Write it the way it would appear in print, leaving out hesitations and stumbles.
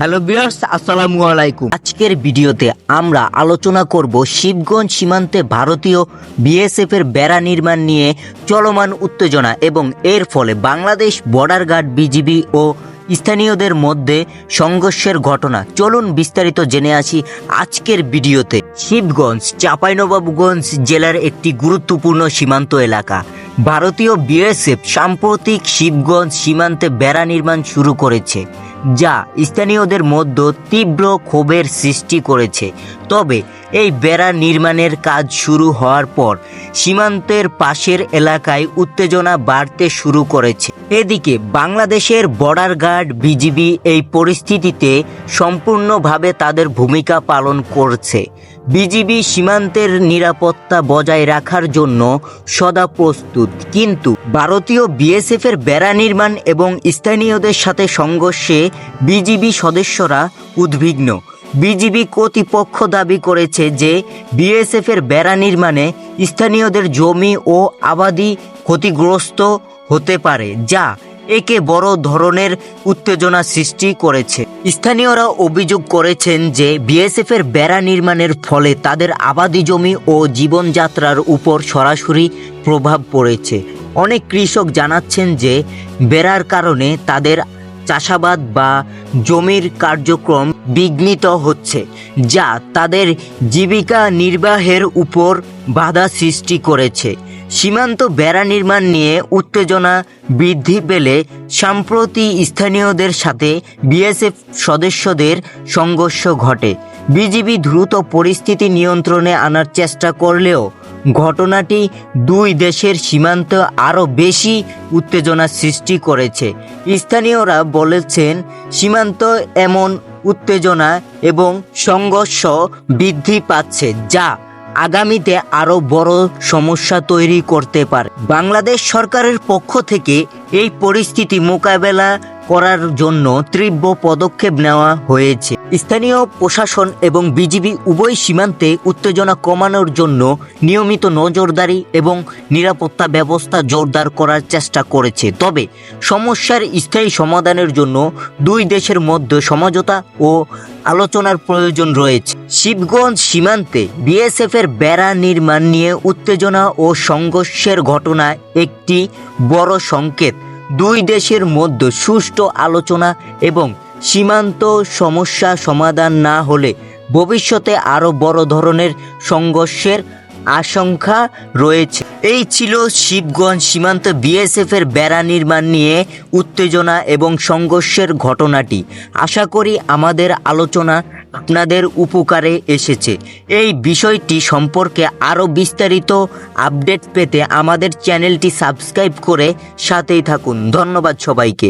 Hello viewers, আসসালামু আলাইকুম। আজকের ভিডিওতে আমরা আলোচনা করব শিবগঞ্জ সীমান্তে ভারতীয় বিএসএফ এর বেড়া নির্মাণ নিয়ে চলমান উত্তেজনা এবং এর ফলে বাংলাদেশ বর্ডার গার্ড বিজিবি ও স্থানীয়দের মধ্যে সংঘর্ষের ঘটনা। চলুন বিস্তারিত জেনে আসি আজকের ভিডিওতে। শিবগঞ্জ চাঁপাইনবাবগঞ্জ জেলার একটি গুরুত্বপূর্ণ সীমান্ত এলাকা। ভারতীয় বিএসএফ সাম্প্রতিক শিবগঞ্জ সীমান্তে বেড়া নির্মাণ শুরু করেছে, যা স্থানীয়দের মধ্যে তীব্র ক্ষোভের সৃষ্টি করেছে। তবে এই বেড়া নির্মাণের কাজ শুরু হওয়ার পর সীমান্তের পাশের এলাকায় উত্তেজনা বাড়তে শুরু করেছে। এদিকে বাংলাদেশের বর্ডার গার্ড বিজিবি এই পরিস্থিতিতে সম্পূর্ণভাবে তাদের ভূমিকা পালন করছে। বিজিবি সীমান্তের নিরাপত্তা বজায় রাখার জন্য সদা প্রস্তুত, কিন্তু ভারতীয় বিএসএফ এর বেড়া নির্মাণ এবং স্থানীয়দের সাথে সংঘর্ষে বিজিবি সদস্যরা উদ্বিগ্ন। বিজিবি কর্তৃপক্ষ দাবি করেছে যে বিএসএফ এর বেড়া নির্মাণে স্থানীয়দের জমি ও আবাদি ক্ষতিগ্রস্ত হতে পারে, যা একে বড় ধরনের উত্তেজনা সৃষ্টি করেছে। স্থানীয়রা অভিযোগ করেছেন যে বিএসএফ এর বেড়া নির্মাণের ফলে তাদের আবাদি জমি ও জীবনযাত্রার উপর সরাসরি প্রভাব পড়েছে। অনেক কৃষক জানাচ্ছেন যে বেড়ার কারণে তাদের চাষাবাদ বা জমির কার্যক্রম বিঘ্নিত হচ্ছে, যা তাদের জীবিকা নির্বাহের উপর বাধা সৃষ্টি করেছে। সীমান্ত বেড়া নির্মাণ নিয়ে উত্তেজনা বৃদ্ধি পেলে সম্প্রতি স্থানীয়দের সাথে বিএসএফ সদস্যদের সংঘর্ষ ঘটে। বিজিবি দ্রুত পরিস্থিতি নিয়ন্ত্রণে আনার চেষ্টা করলেও ঘটনাটি দুই দেশের সীমান্তে আরও বেশি উত্তেজনা সৃষ্টি করেছে। স্থানীয়রা বলেছেন, সীমান্ত এমন উত্তেজনা এবং সংঘর্ষ বৃদ্ধি পাচ্ছে, যা আগামীতে আরও বড় সমস্যা তৈরি করতে পারে। বাংলাদেশ সরকারের পক্ষ থেকে এই পরিস্থিতি মোকাবেলা করার জন্য তীব্র পদক্ষেপ নেওয়া হয়েছে। স্থানীয় প্রশাসন এবং বিজিবি উভয় সীমান্তে উত্তেজনা কমানোর জন্য নিয়মিত নজরদারি এবং নিরাপত্তা ব্যবস্থা জোরদার করার চেষ্টা করেছে। তবে সমস্যার স্থায়ী সমাধানের জন্য দুই দেশের মধ্যে সমঝোতা ও আলোচনার প্রয়োজন রয়েছে। শিবগঞ্জ সীমান্তে বিএসএফ এর বেড়া নির্মাণ নিয়ে উত্তেজনা ও সংঘর্ষের ঘটনা একটি বড় সংকেত। দুই দেশের মধ্যে সুষ্ঠু আলোচনা এবং সীমান্ত সমস্যা সমাধান না হলে ভবিষ্যতে আরও বড় ধরনের সংঘর্ষের আশঙ্কা রয়েছে। এই ছিল শিবগঞ্জ সীমান্তে বিএসএফ এর বেড়া নির্মাণ নিয়ে উত্তেজনা এবং সংঘর্ষের ঘটনাটি। আশা করি আমাদের আলোচনা আপনাদের উপকারে এসেছে। এই বিষয়টি সম্পর্কে আরও বিস্তারিত আপডেট পেতে আমাদের চ্যানেলটি সাবস্ক্রাইব করে সাথেই থাকুন। ধন্যবাদ সবাইকে।